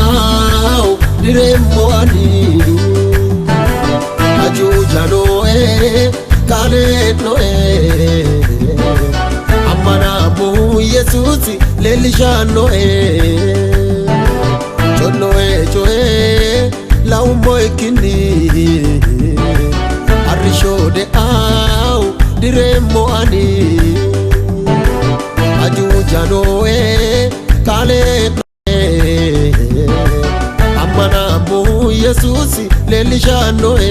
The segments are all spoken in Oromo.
au diremmo ani ajuja noe kale noe amana bu Yesusi lelisha noe chonoe choe la umoe kini arisho de au diremmo ani ajuja noe kale noe amana bu Yesusi lelisha noe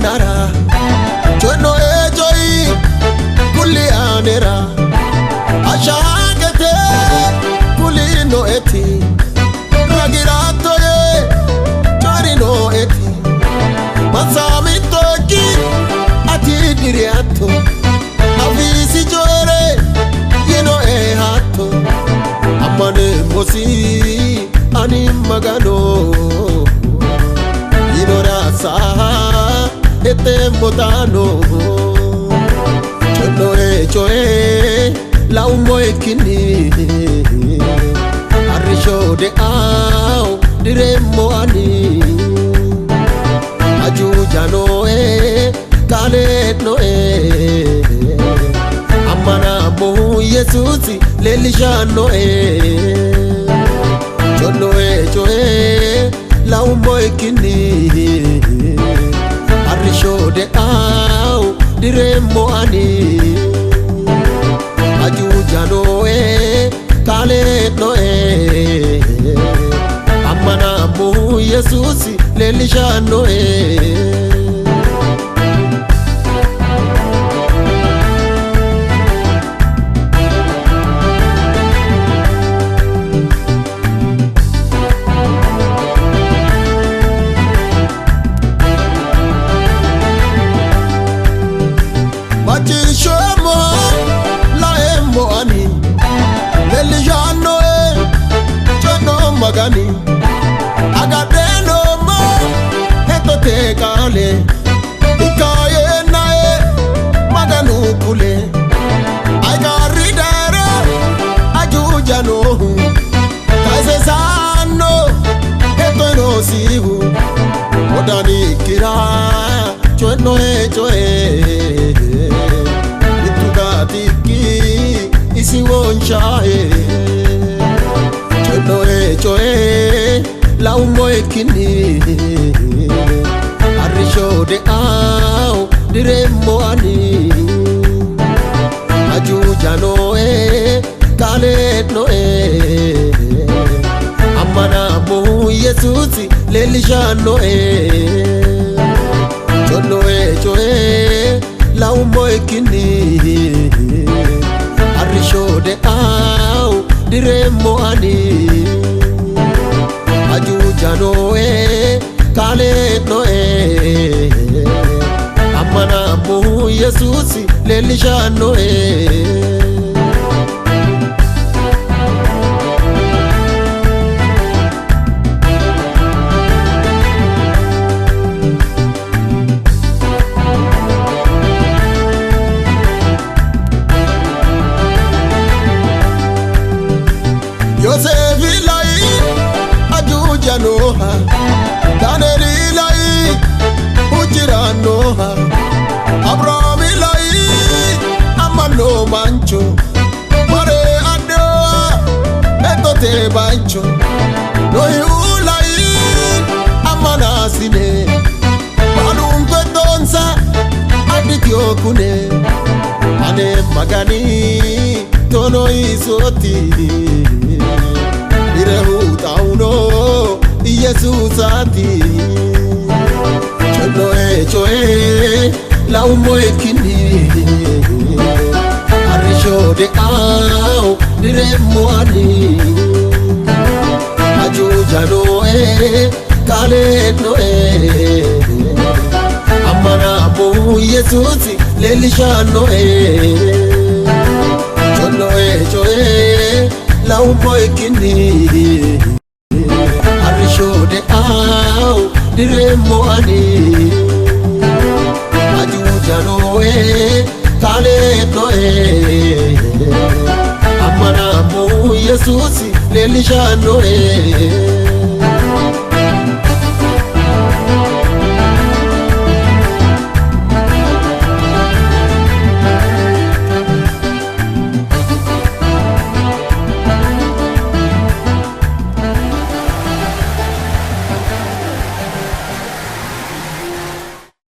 nara chono ejoi kuli anera ashagete kuli no eti ragirato ye chori no eti masami toki ati diriato avisi jore yeno e hato amane mosi ani magano yeno rasa ete modano choe la umoe kini arisho de au diremmo ani ajuja noe kale noe amana bu Yesusi lelisha noe choe la umoe kini arisho de au diremmo ani ajuja noe kale noe amana bu Yesusi lelisha noe Shomo la emo ani lelijano chono magani agadeno mo eto te kale ikaye nae maganu kule agaridara ajujano kaise sano eto no sihu odani kira chono choe isi wonchae choe la umoe kini arisho de au diremmo ani ajuja noe kale noe amana bu Yesusi lelisha noe choe la umoe kini arisho de au diremmo ani ajuja noe kale noe amana bu Yesusi lelisha noe Yosefi lai ajuja noha Danieli lai ujira noha Abraham lai amano mancho Mare adoa eto te bancho Nohi lai amana sine Malum kwetonsa adityo kune Ane magani tono isoti Birehu tauno Yesusati choe la umoe kini arisho de au diremmo ani ajuja noe kale noe amana bu Yesusi lelisha noe Yesuusi leellishannoe.